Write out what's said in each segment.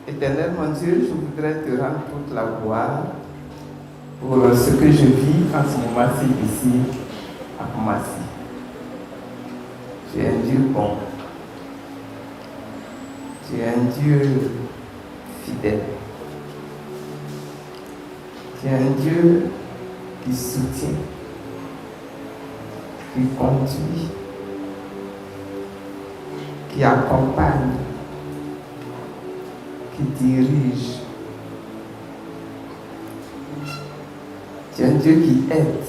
Éternel mon Dieu, je voudrais te rendre toute la gloire pour ce que je vis en ce moment-ci ici à Koumassi. Tu es un Dieu bon. Tu es un Dieu fidèle. Tu es un Dieu qui soutient, qui conduit, qui accompagne, qui dirige. Tu es un Dieu qui aide.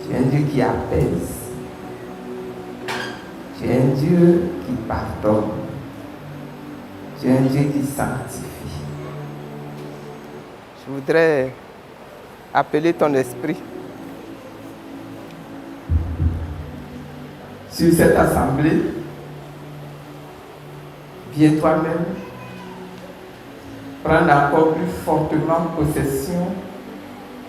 Tu es un Dieu qui apaise. Tu es un Dieu qui pardonne. Tu es un Dieu qui sanctifie. Je voudrais appeler ton esprit sur cette assemblée. Viens toi-même prendre encore plus fortement possession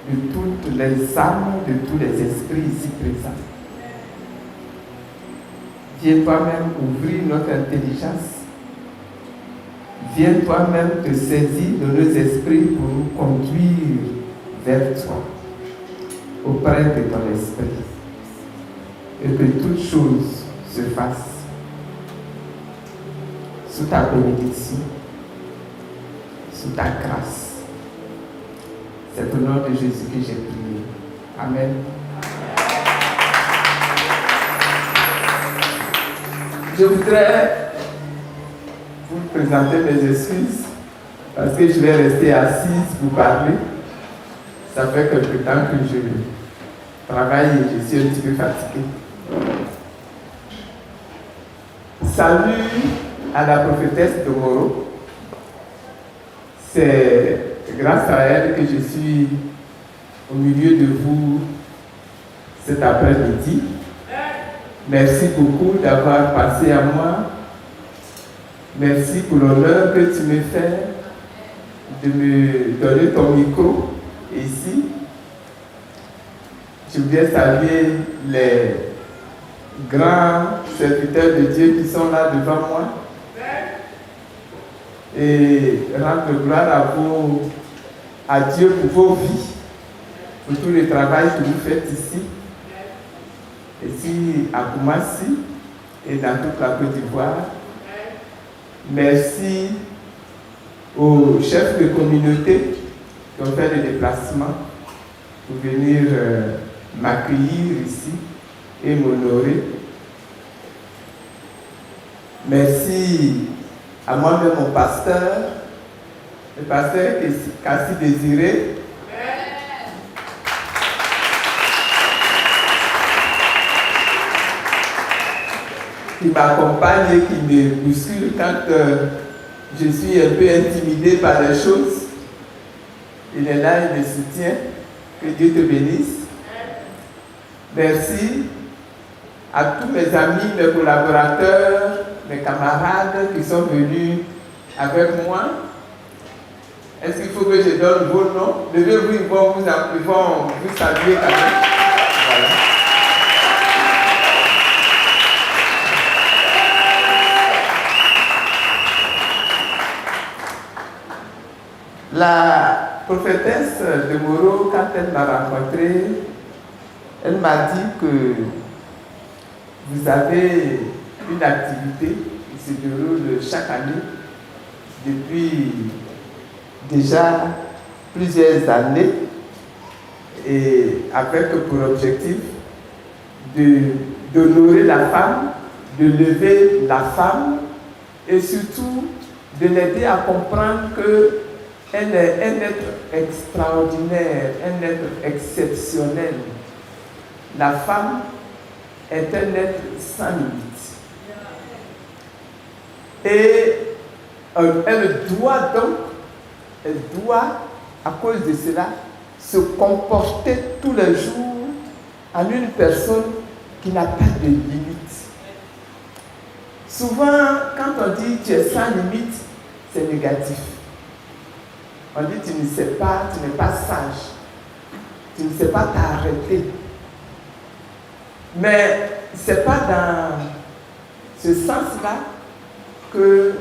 de toutes les âmes, de tous les esprits ici présents. Viens toi-même ouvrir notre intelligence. Viens toi-même te saisir de nos esprits pour nous conduire vers toi, auprès de ton esprit. Et que toutes choses se fassent sous ta bénédiction, sous ta grâce. C'est au nom de Jésus que j'ai prié. Amen. Je voudrais vous présenter mes excuses parce que je vais rester assise pour parler. Ça fait quelque temps que je travaille et je suis un petit peu fatiguée. Salut à la prophétesse de Moro. C'est grâce à elle que je suis au milieu de vous cet après-midi. Merci beaucoup d'avoir pensé à moi. Merci pour l'honneur que tu me fais de me donner ton micro ici. Je voudrais saluer les grands serviteurs de Dieu qui sont là devant moi et rendre gloire à Dieu pour vos vies, pour tout le travail que vous faites ici à Koumassi et dans toute la Côte d'Ivoire. Merci aux chefs de communauté qui ont fait le déplacement pour venir m'accueillir ici et m'honorer. Merci à moi-même, mon pasteur, le pasteur Kassi Désiré. Qui m'accompagne et qui me bouscule quand je suis un peu intimidé par les choses. Il est là, il me soutient. Que Dieu te bénisse. Merci à tous mes amis, mes collaborateurs, mes camarades qui sont venus avec moi. Est-ce qu'il faut que je donne vos noms? Levez-vous, ils vont vous saluer quand même. Voilà. La prophétesse de Moro, quand elle m'a rencontré, elle m'a dit que vous avez une activité qui se déroule chaque année depuis déjà plusieurs années et avec pour objectif d'honorer la femme, de lever la femme et surtout de l'aider à comprendre qu'elle est un être extraordinaire, un être exceptionnel. La femme est un être sans limite. Et elle doit, à cause de cela, se comporter tous les jours en une personne qui n'a pas de limite. Souvent, quand on dit tu es sans limite, c'est négatif. On dit tu ne sais pas, tu n'es pas sage, tu ne sais pas t'arrêter. Mais ce n'est pas dans ce sens-là que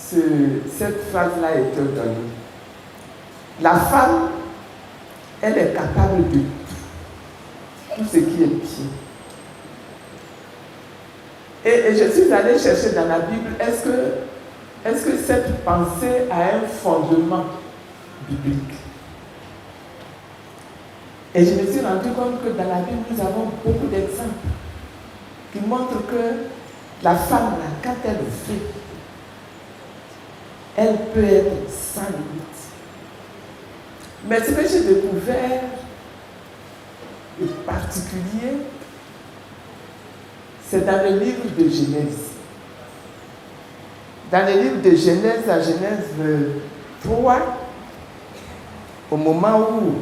cette phrase-là a été donnée. La femme, elle est capable de tout ce qui est bien. Et je suis allée chercher dans la Bible, est-ce que cette pensée a un fondement biblique? Et je me suis rendu compte que dans la Bible, nous avons beaucoup d'exemples qui montrent que la femme, là, quand elle veut, elle peut être sans limite. Mais ce que j'ai découvert de particulier, c'est dans le livre de Genèse. Dans le livre de Genèse, à Genèse 3, au moment où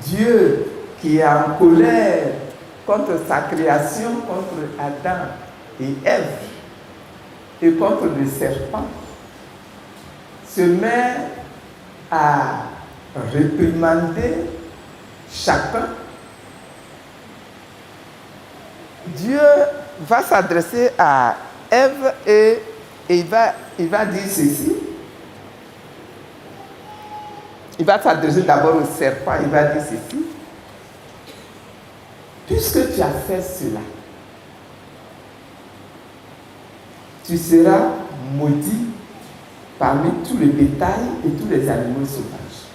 Dieu, qui est en colère contre sa création, contre Adam et Ève, et contre le serpent, se met à réprimander chacun, Dieu va s'adresser à Ève et il va dire ceci. Il va s'adresser d'abord au serpent, il va dire ceci. Puisque tu as fait cela, tu seras maudit parmi tout le bétail et tous les animaux sauvages.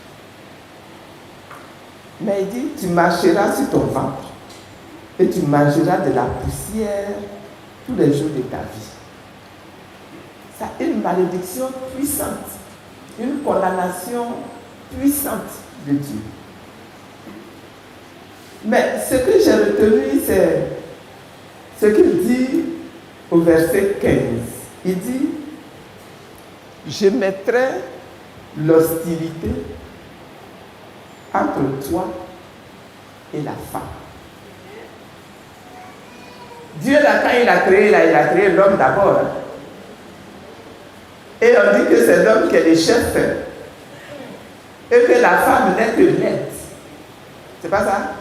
Mais il dit, tu marcheras sur ton ventre et tu mangeras de la poussière tous les jours de ta vie. C'est une malédiction puissante, une condamnation puissante de Dieu. Mais ce que j'ai retenu, c'est ce qu'il dit au verset 15. Il dit, je mettrai l'hostilité entre toi et la femme. Dieu, là, quand il a créé l'homme d'abord. Hein. Et on dit que c'est l'homme qui est le chef. Et que la femme n'est que l'aide. C'est pas ça?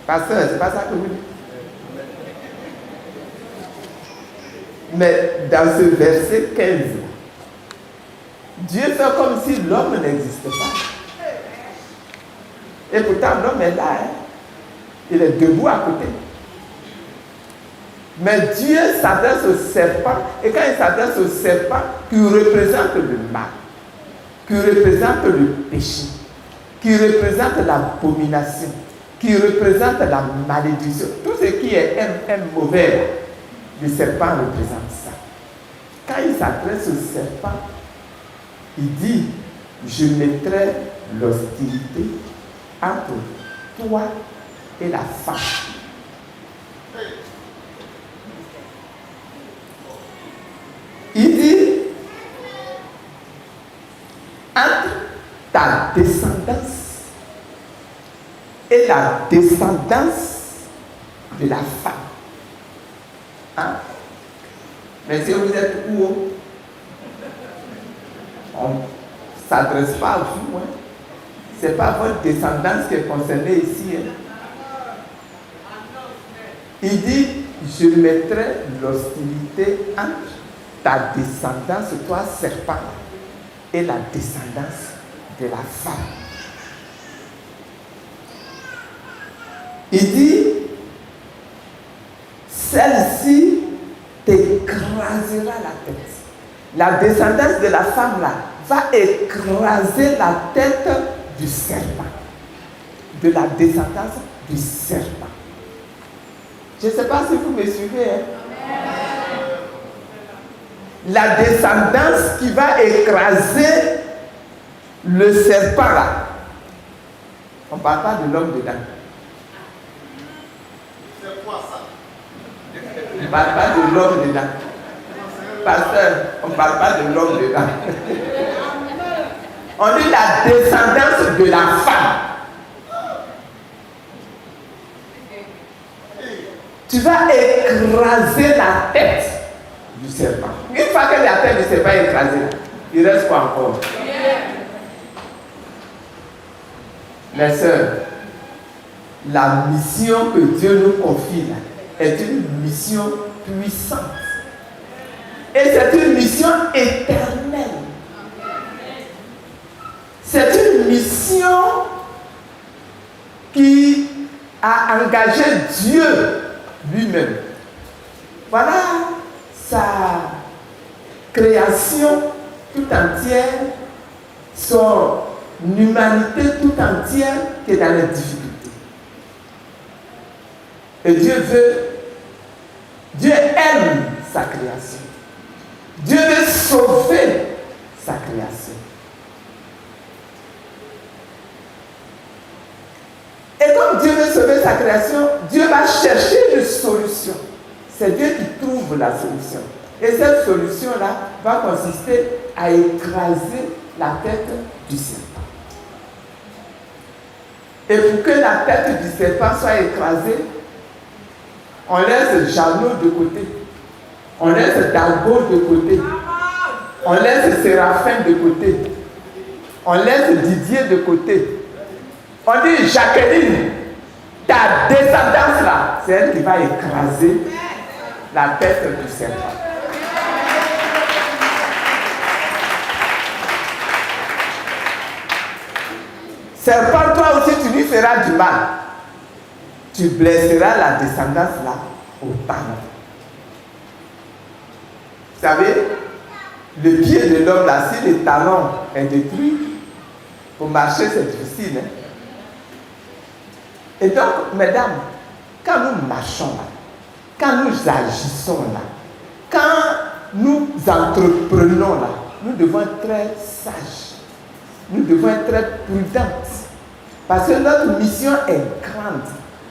Pasteur, c'est pas ça que vous dites? Mais dans ce verset 15, Dieu fait comme si l'homme n'existait pas. Et pourtant, l'homme est là. Hein? Il est debout à côté. Mais Dieu s'adresse au serpent. Et quand il s'adresse au serpent, qui représente le mal, qui représente le péché, qui représente l'abomination, qui représente la malédiction, tout ce qui est un mauvais, le serpent représente ça. Quand il s'adresse au serpent, il dit, je mettrai l'hostilité entre toi et la femme. Il dit, entre ta descendance et la descendance de la femme. Hein? Mais si vous êtes où? On ne s'adresse pas à vous. Hein? Ce n'est pas votre descendance qui est concernée ici. Hein? Il dit, je mettrai l'hostilité entre ta descendance, toi serpent, et la descendance de la femme. Il dit, celle-ci t'écrasera la tête. La descendance de la femme là va écraser la tête du serpent. De la descendance du serpent. Je ne sais pas si vous me suivez. Hein? La descendance qui va écraser le serpent là. On ne parle pas de l'homme dedans. C'est quoi ça? On ne parle pas de l'homme dedans. Pasteur, on ne parle pas de l'homme dedans. On dit la descendance de la femme. Tu vas écraser la tête du serpent. Une fois que la tête du serpent est écrasée, il reste quoi encore? Mes sœurs, la mission que Dieu nous confie là est une mission puissante. Et c'est une mission éternelle. C'est une mission qui a engagé Dieu lui-même. Voilà sa création tout entière, son humanité tout entière qui est dans les difficultés. Et Dieu aime sa création. Dieu veut sauver sa création. Et comme Dieu veut sauver sa création, Dieu va chercher une solution. C'est Dieu qui trouve la solution. Et cette solution-là va consister à écraser la tête du serpent. Et pour que la tête du serpent soit écrasée, on laisse Jeannot de côté. On laisse Dago de côté. On laisse Séraphin de côté. On laisse Didier de côté. On dit Jacqueline, ta descendance là, c'est elle qui va écraser la tête du serpent. Serpent, toi aussi tu lui feras du mal. Tu blesseras la descendance là au talon. Vous savez, le pied de l'homme là, si le talon est détruit, pour marcher c'est difficile. Hein? Et donc, mesdames, quand nous marchons là, quand nous agissons là, quand nous entreprenons là, nous devons être très sages. Nous devons être très prudentes. Parce que notre mission est grande.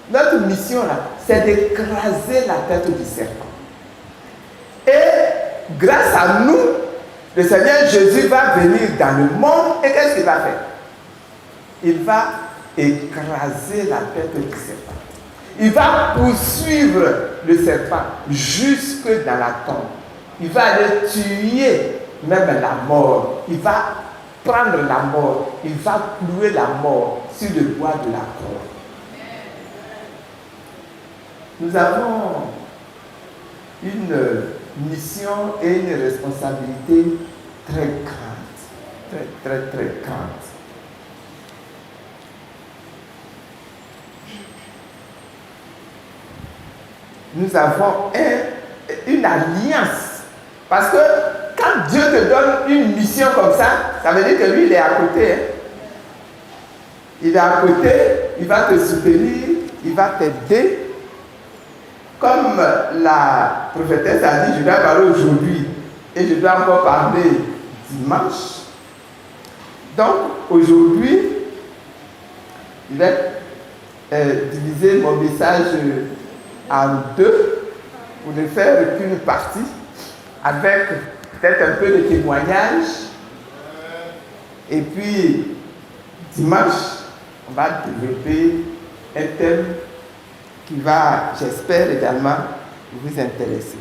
Notre mission là, c'est d'écraser la tête du serpent. Et grâce à nous, le Seigneur Jésus va venir dans le monde et qu'est-ce qu'il va faire? Il va écraser la tête du serpent. Il va poursuivre le serpent jusque dans la tombe. Il va aller tuer même la mort. Il va prendre la mort. Il va clouer la mort sur le bois de la croix. Nous avons une mission et une responsabilité très grande. Très grande. Nous avons une alliance. Parce que quand Dieu te donne une mission comme ça veut dire que lui, il est à côté. Hein? Il est à côté, il va te soutenir, il va t'aider. Comme la prophétesse a dit, je dois parler aujourd'hui et je dois encore parler dimanche. Donc, aujourd'hui, je vais diviser mon message en deux pour ne faire qu'une partie avec peut-être un peu de témoignage. Et puis, dimanche, on va développer un thème qui va, j'espère également, vous intéresser.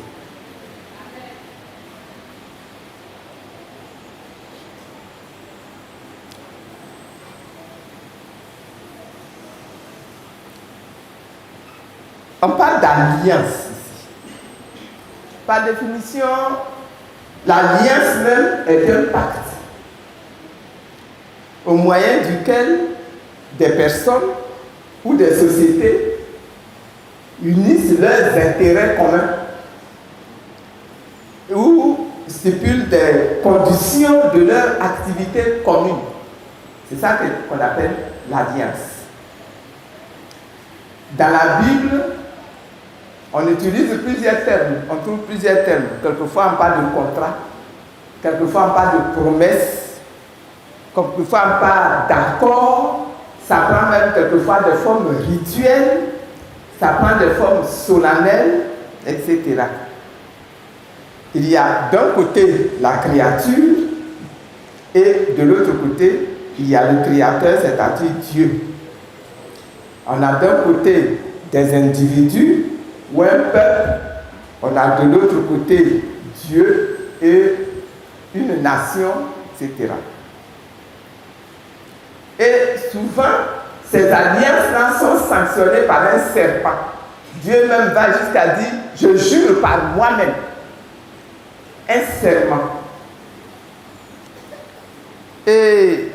On parle d'alliance ici. Par définition, l'alliance même est un pacte au moyen duquel des personnes ou des sociétés unissent leurs intérêts communs ou stipulent des conditions de leur activité commune. C'est ça qu'on appelle l'alliance. Dans la Bible, on utilise plusieurs termes, on trouve plusieurs termes. Quelquefois on parle de contrat, quelquefois on parle de promesse, quelquefois on parle d'accord, ça prend même quelquefois des formes rituelles, ça prend des formes solennelles, etc. Il y a d'un côté la créature et de l'autre côté, il y a le créateur, c'est-à-dire Dieu. On a d'un côté des individus ou un peuple, on a de l'autre côté Dieu et une nation, etc. Et souvent, ces alliances-là sont sanctionnées par un serpent. Dieu même va jusqu'à dire, je jure par moi-même, un serment. Et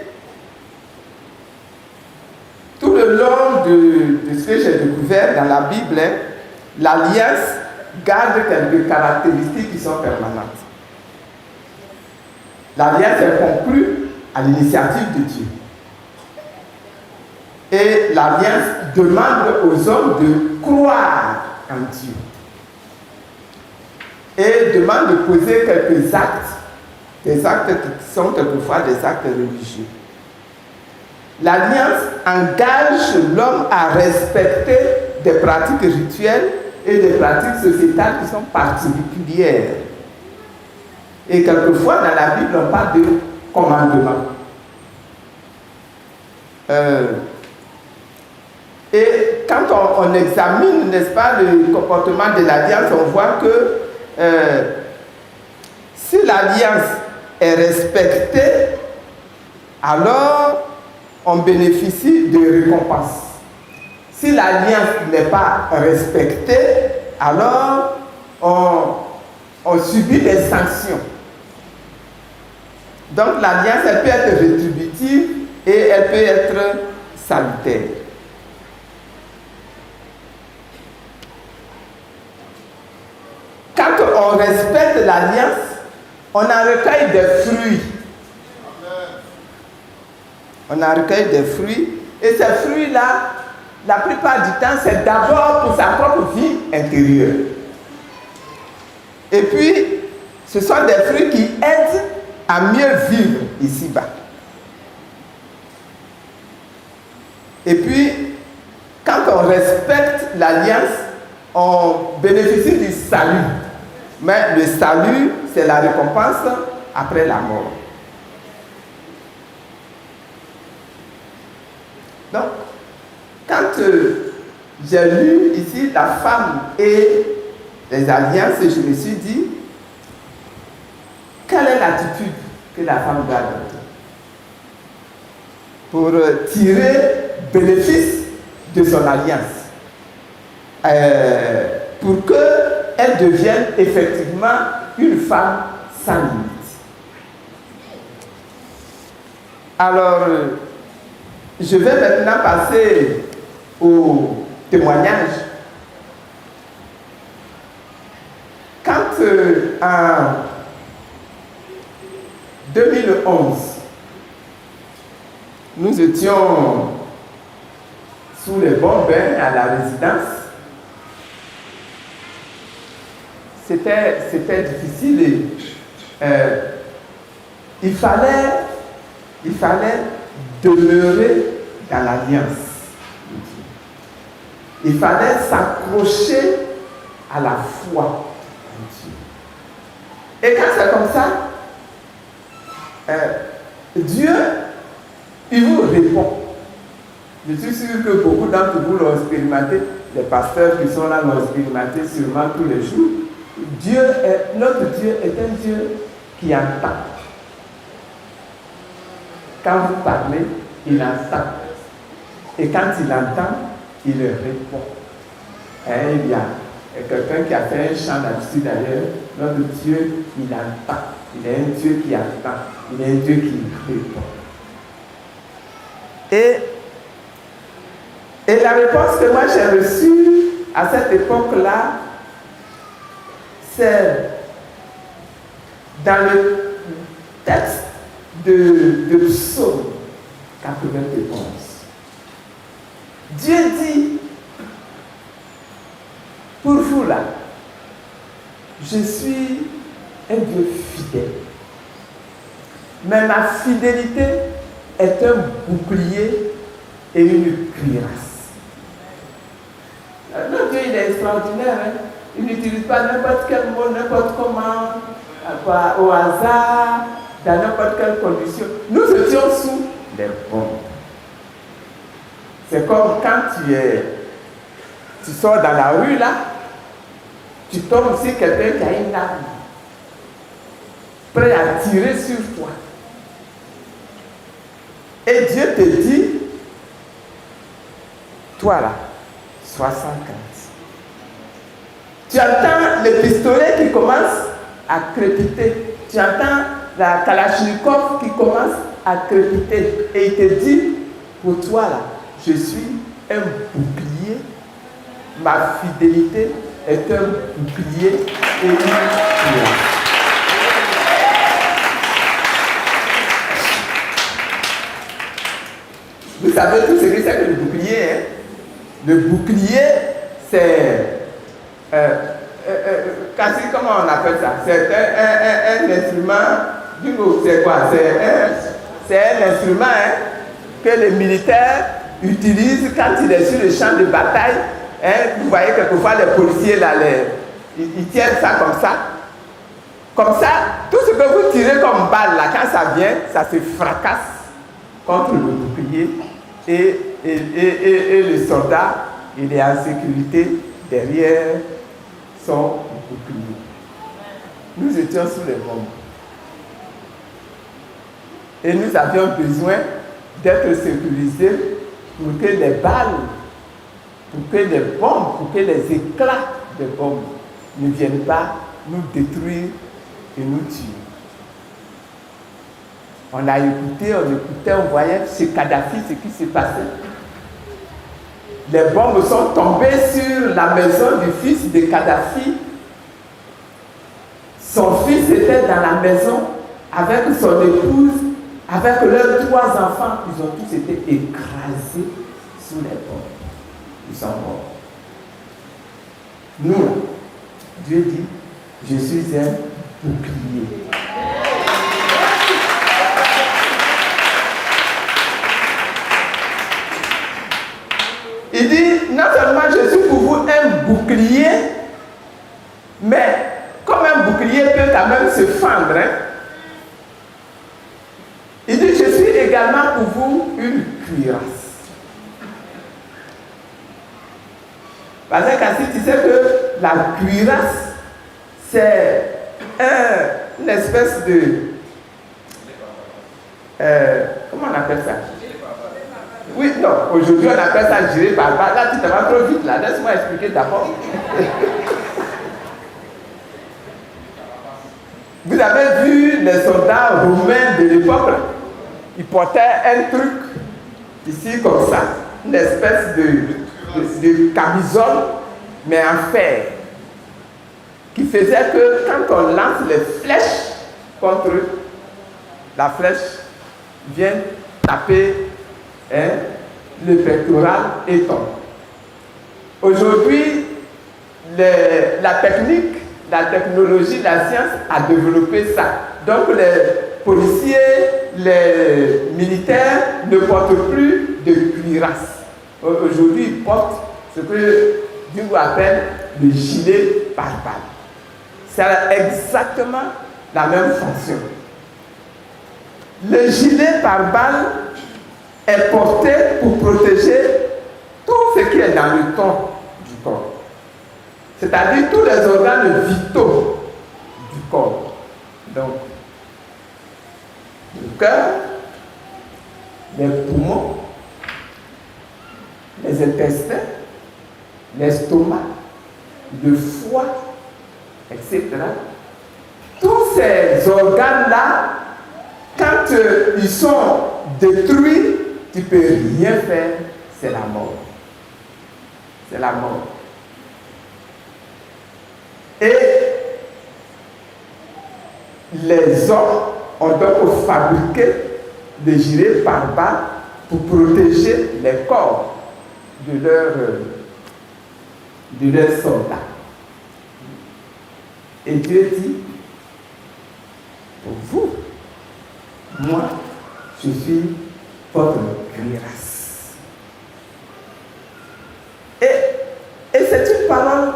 selon de ce que j'ai découvert dans la Bible, l'alliance garde quelques caractéristiques qui sont permanentes. L'alliance est conclue à l'initiative de Dieu. Et l'alliance demande aux hommes de croire en Dieu. Et demande de poser quelques actes, des actes qui sont quelquefois des actes religieux. L'alliance engage l'homme à respecter des pratiques rituelles et des pratiques sociétales qui sont particulières. Et quelquefois, dans la Bible, on parle de commandement. Et quand on examine, n'est-ce pas, le comportement de l'alliance, on voit que si l'alliance est respectée, alors on bénéficie de récompenses. Si l'alliance n'est pas respectée, alors on subit des sanctions. Donc l'alliance, elle peut être rétributive et elle peut être salutaire. Quand on respecte l'alliance, on en recueille des fruits. On en recueille des fruits. Et ces fruits-là, la plupart du temps, c'est d'abord pour sa propre vie intérieure. Et puis, ce sont des fruits qui aident à mieux vivre ici-bas. Et puis, quand on respecte l'alliance, on bénéficie du salut. Mais le salut, c'est la récompense après la mort. Donc, quand j'ai lu ici la femme et les alliances, je me suis dit, quelle est l'attitude que la femme doit adopter pour tirer bénéfice de son alliance, pour qu'elle devienne effectivement une femme sans limite. Alors, je vais maintenant passer au témoignage. Quand en 2011, nous étions sous les bombes à la résidence, c'était difficile et il fallait demeurer dans l'alliance. Il fallait s'accrocher à la foi en Dieu. Et quand c'est comme ça, Dieu, il vous répond. Je suis sûr que beaucoup d'entre vous l'ont expérimenté, les pasteurs qui sont là l'ont expérimenté sûrement tous les jours. Notre Dieu est un Dieu qui entend. Quand vous parlez, il entend. Et quand il entend, il répond. Et il y a quelqu'un qui a fait un chant là-dessus d'ailleurs. Notre Dieu, il entend. Il est un Dieu qui entend. Il est un Dieu qui répond. Et la réponse que moi j'ai reçue à cette époque-là, c'est dans le texte de Psaume 91. Dieu dit, pour vous là, je suis un Dieu fidèle. Mais ma fidélité est un bouclier et une cuirasse. Notre Dieu, il est extraordinaire. Hein? Il n'utilise pas n'importe quel mot, n'importe comment, au hasard, dans n'importe quelle condition. Nous étions sous les bombes. C'est comme quand tu sors dans la rue là, tu tombes sur quelqu'un qui a une arme, prêt à tirer sur toi. Et Dieu te dit, toi là, 60. Tu entends le pistolet qui commence à crépiter. Tu entends la Kalachnikov qui commence à crépiter. Et il te dit, pour toi là, je suis un bouclier. Ma fidélité est un bouclier et une cuirasse. Vous savez tout ce que c'est que le bouclier, hein? Le bouclier, c'est... comment on appelle ça? C'est un instrument... C'est quoi? C'est un instrument, hein, que les militaires utilisent quand il est sur le champ de bataille. Hein? Vous voyez quelquefois les policiers, là, ils tiennent ça comme ça. Comme ça, tout ce que vous tirez comme balle, là, quand ça vient, ça se fracasse contre le bouclier et le soldat, il est en sécurité derrière son bouclier. Nous étions sous les bombes. Et nous avions besoin d'être sécurisés pour que les balles, pour que les bombes, pour que les éclats de bombes ne viennent pas nous détruire et nous tuer. On a écouté, on voyait chez Kadhafi ce qui s'est passé. Les bombes sont tombées sur la maison du fils de Kadhafi. Son fils était dans la maison avec son épouse, avec leurs 3 enfants. Ils ont tous été écrasés sous les bombes. Ils sont morts. Nous, Dieu dit, je suis un bouclier. Il dit, non seulement je suis pour vous un bouclier, mais comme un bouclier peut quand même se fendre, hein? Il dit, je suis également pour vous une cuirasse. Parce que tu sais que la cuirasse, c'est une espèce de... comment on appelle ça? Oui, non, aujourd'hui on appelle ça gilet pare-balles. Là, tu te vas trop vite, là. Laisse-moi expliquer d'abord. Vous avez vu les soldats romains de l'époque, ils portaient un truc ici comme ça, une espèce de camisole, mais en fer, qui faisait que quand on lance les flèches contre eux, la flèche vient taper le pectoral et tombe. Aujourd'hui, la technique, la technologie, la science a développé ça. Donc les policiers, les militaires ne portent plus de cuirasse. Aujourd'hui, ils portent ce que Dieu appelle le gilet pare-balles. C'est exactement la même fonction. Le gilet pare-balles est porté pour protéger tout ce qui est dans le tronc du corps. C'est-à-dire tous les organes vitaux du corps. Donc, le cœur, les poumons, les intestins, l'estomac, le foie, etc. Tous ces organes-là, quand ils sont détruits, tu ne peux rien faire, c'est la mort. C'est la mort. Et les hommes ont donc fabriqué des gilets pare-balles pour protéger les corps de leurs soldats. Et Dieu dit, pour vous, moi, je suis votre cuirasse. Et c'est une parole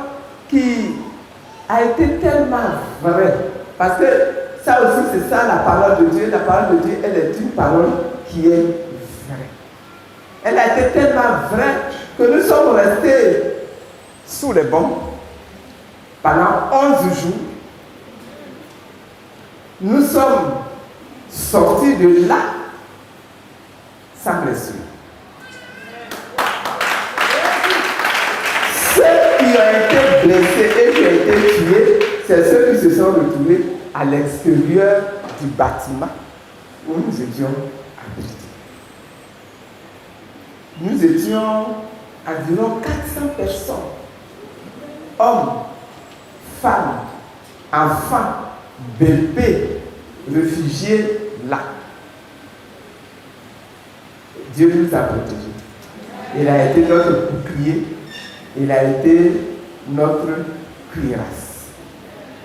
qui a été tellement vraie. Parce que ça aussi, c'est ça la parole de Dieu. La parole de Dieu, elle est une parole qui est vraie. Elle a été tellement vraie que nous sommes restés sous les bombes pendant 11 jours. Nous sommes sortis de là sans blessure. Ceux qui ont été blessés et qui ont été tués, c'est ceux qui se sont retrouvés à l'extérieur du bâtiment où nous étions habités. nous étions environ 400 personnes, hommes, femmes, enfants, bébés, réfugiés là. Dieu nous a protégés. Il a été notre bouclier, il a été notre cuirasse.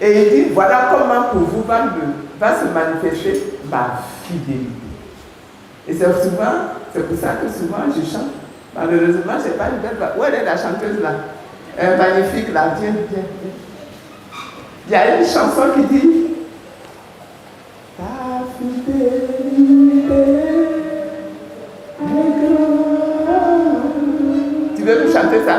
Et il dit, voilà comment pour vous va se manifester ma fidélité. Et c'est pour ça que souvent je chante. Malheureusement, je n'ai pas une belle voix. Où est la chanteuse là? Magnifique là, viens. Il y a une chanson qui dit ta fidélité est grande. Tu veux me chanter ça?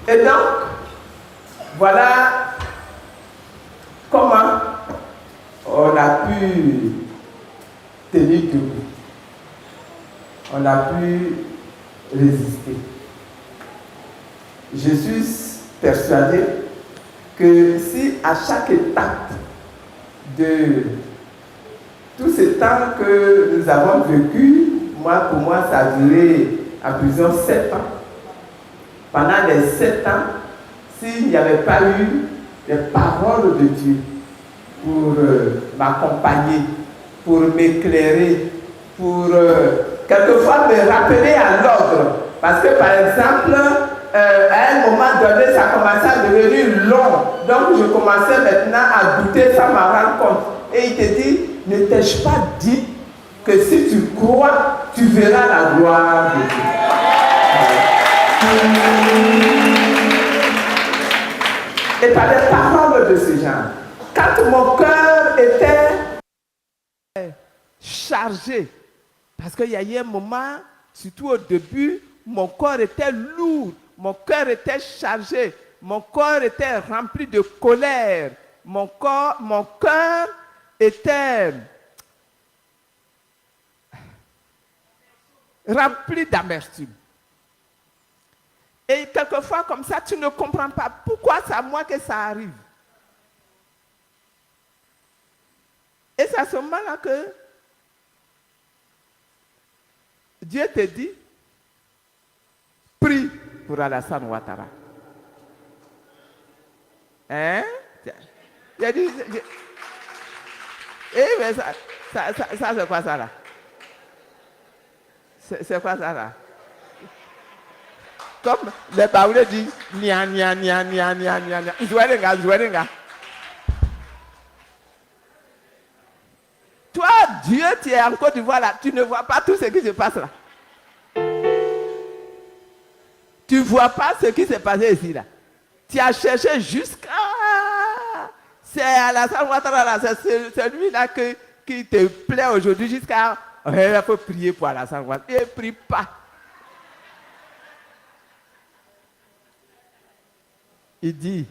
Et donc, voilà comment on a pu tenir debout. On a pu résister. Je suis persuadé que si à chaque étape de tout ce temps que nous avons vécu, pour moi, ça a duré en prison 7 ans. Pendant les 7 ans, s'il n'y avait pas eu les paroles de Dieu pour m'accompagner, pour m'éclairer, pour quelquefois me rappeler à l'ordre. Parce que par exemple, à un moment donné, ça commençait à devenir long. Donc je commençais maintenant à douter sans m'en rendre compte. Et il te dit, ne t'ai-je pas dit que si tu crois, tu verras la gloire de Dieu. Et par les paroles de ce genre, quand mon cœur était chargé, parce qu'il y a eu un moment, surtout au début, mon corps était lourd, mon cœur était chargé, mon corps était rempli de colère, mon cœur était rempli d'amertume. Et quelquefois, comme ça, tu ne comprends pas pourquoi c'est à moi que ça arrive. Et c'est à ce moment-là que Dieu te dit, prie pour Alassane Ouattara. Hein? Il a dit, mais ça c'est quoi ça là? C'est quoi ça là? Comme les Baoulés disent, nia. Zouerenga. Toi, Dieu, tu es en Côte d'Ivoire là, tu ne vois pas tout ce qui se passe là. Tu ne vois pas ce qui s'est passé ici là. Tu as cherché jusqu'à... C'est Alassane Ouattara là, c'est celui là qui te plaît aujourd'hui jusqu'à il faut prier pour Alassane Ouattara. Il ne prie pas. Il dit,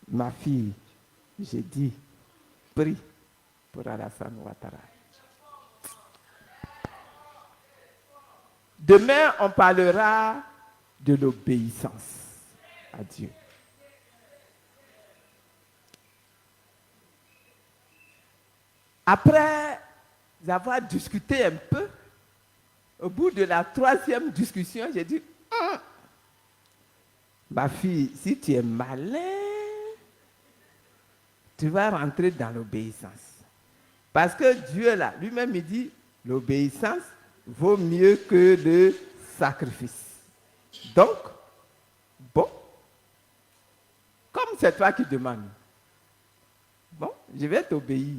ma fille, j'ai dit, prie pour Alassane Ouattara. Demain, on parlera de l'obéissance à Dieu. Après avoir discuté un peu, au bout de la 3e discussion, j'ai dit, ma fille, si tu es malin, tu vas rentrer dans l'obéissance. Parce que Dieu, là, lui-même, il dit, l'obéissance vaut mieux que le sacrifice. Donc, bon, comme c'est toi qui demandes, bon, je vais t'obéir.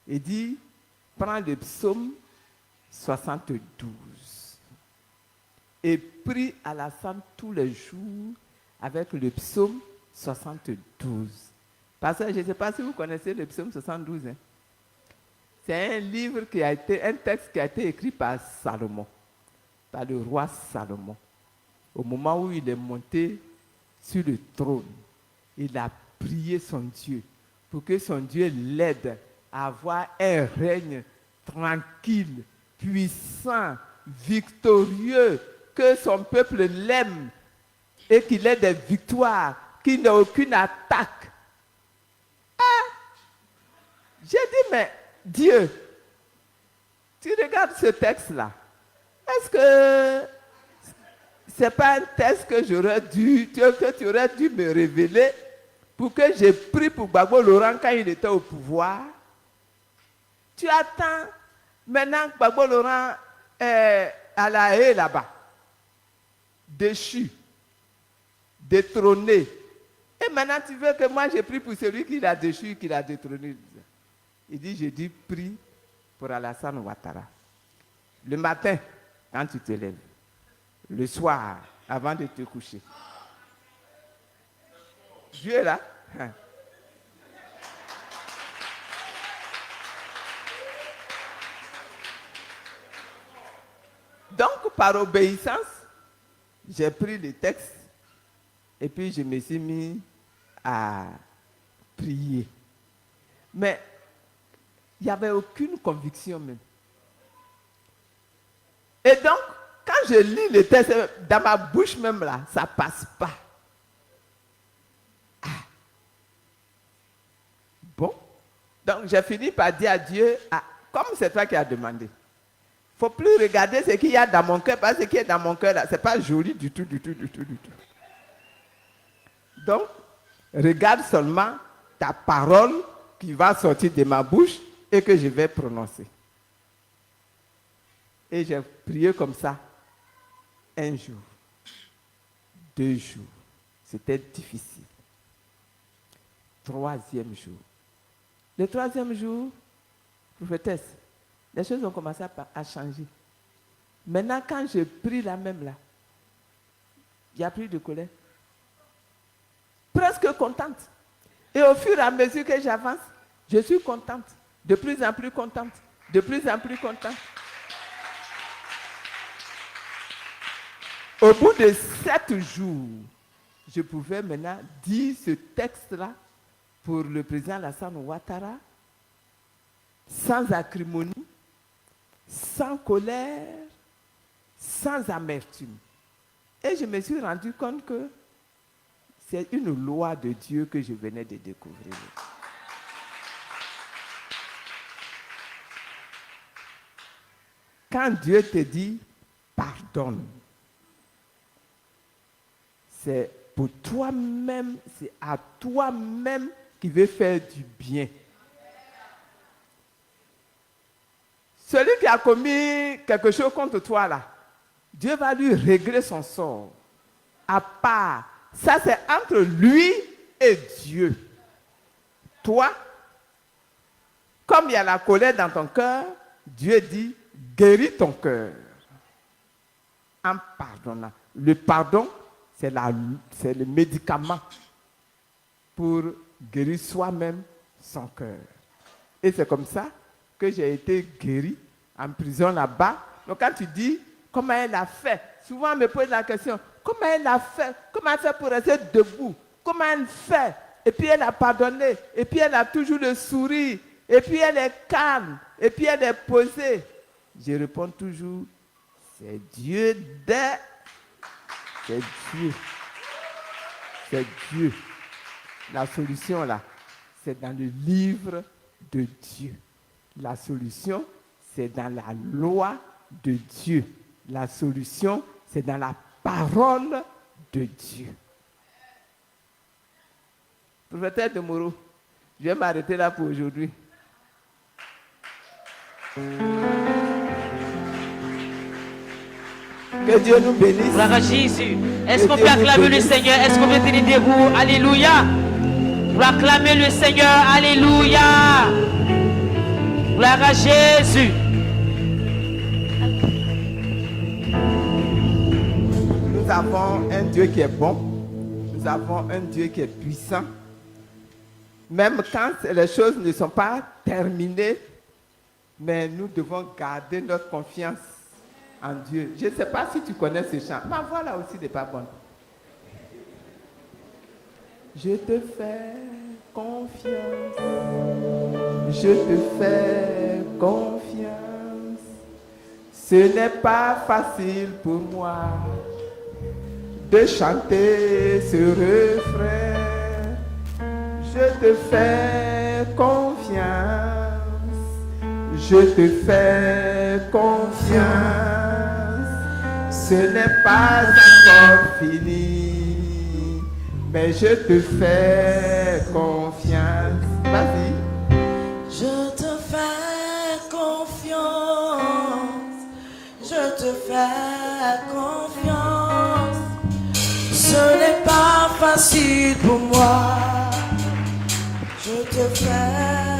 Il dit, prends le psaume 72 et prie Alassane tous les jours avec le psaume 72. Parce que je ne sais pas si vous connaissez le psaume 72. Hein. C'est un livre qui a été, un texte qui a été écrit par Salomon, par le roi Salomon. Au moment où il est monté sur le trône, il a prié son Dieu pour que son Dieu l'aide à avoir un règne tranquille, puissant, victorieux, que son peuple l'aime et qu'il ait des victoires, qu'il n'ait aucune attaque. Ah! J'ai dit, mais Dieu, tu regardes ce texte-là, est-ce que ce n'est pas un texte que tu aurais dû me révéler pour que j'ai pris pour Gbagbo Laurent quand il était au pouvoir? Tu attends maintenant que Gbagbo Laurent est à la haie là-bas, déchu, détrôné. Et maintenant tu veux que moi j'ai pris pour celui qui l'a déchu, qui l'a détrôné. Il dit, j'ai dit, prie pour Alassane Ouattara. Le matin, quand tu te lèves, le soir, avant de te coucher. Dieu est là. Donc, par obéissance, j'ai pris le texte et puis je me suis mis à prier. Mais il n'y avait aucune conviction même. Et donc, quand je lis le texte, dans ma bouche même là, ça ne passe pas. Ah. Bon. Donc, j'ai fini par dire à Dieu, comme c'est toi qui as demandé, il ne faut plus regarder ce qu'il y a dans mon cœur, parce que ce qui est dans mon cœur là, ce n'est pas joli du tout. Donc, regarde seulement ta parole qui va sortir de ma bouche et que je vais prononcer. Et j'ai prié comme ça. 1 jour, 2 jours, c'était difficile. 3e jour. Le 3e jour, prophétesse, les choses ont commencé à changer. Maintenant, quand je prie la même là, il n'y a plus de colère. Presque contente. Et au fur et à mesure que j'avance, je suis contente. De plus en plus contente. De plus en plus contente. Au bout de 7 jours, je pouvais maintenant dire ce texte-là pour le président Alassane Ouattara, sans acrimonie, sans colère, sans amertume. Et je me suis rendu compte que c'est une loi de Dieu que je venais de découvrir. Quand Dieu te dit pardonne, c'est pour toi-même, c'est à toi-même qu'il veut faire du bien. Celui qui a commis quelque chose contre toi là, Dieu va lui régler son sort. À part, ça c'est entre lui et Dieu. Toi, comme il y a la colère dans ton cœur, Dieu dit, guéris ton cœur en pardonnant. Le pardon, c'est le médicament pour guérir soi-même son cœur. Et c'est comme ça que j'ai été guéri en prison là-bas. Donc quand tu dis comment elle a fait, souvent on me pose la question, comment elle a fait? Comment elle fait pour rester debout? Comment elle fait? Et puis elle a pardonné, et puis elle a toujours le sourire, et puis elle est calme, et puis elle est posée. Je réponds toujours, c'est Dieu c'est Dieu. C'est Dieu. La solution là, c'est dans le livre de Dieu. La solution, c'est dans la loi de Dieu. La solution, c'est dans la parole de Dieu. Professeur de Moreau, je vais m'arrêter là pour aujourd'hui. Que Dieu nous bénisse. Gloire à Jésus. Est-ce qu'on peut acclamer le Seigneur? Est-ce qu'on peut tenir debout? Alléluia. Pour acclamer le Seigneur. Alléluia. Gloire à Jésus. Nous avons un Dieu qui est bon. Nous avons un Dieu qui est puissant. Même quand les choses ne sont pas terminées, mais nous devons garder notre confiance en Dieu. Je ne sais pas si tu connais ce chant. Ma voix là aussi n'est pas bonne. Je te fais confiance. Je te fais confiance. Ce n'est pas facile pour moi de chanter ce refrain. Je te fais confiance. Je te fais confiance. Ce n'est pas encore fini, mais je te fais confiance. Vas-y. Je te fais confiance. Je te fais confiance. Ce n'est pas facile pour moi. Je te fais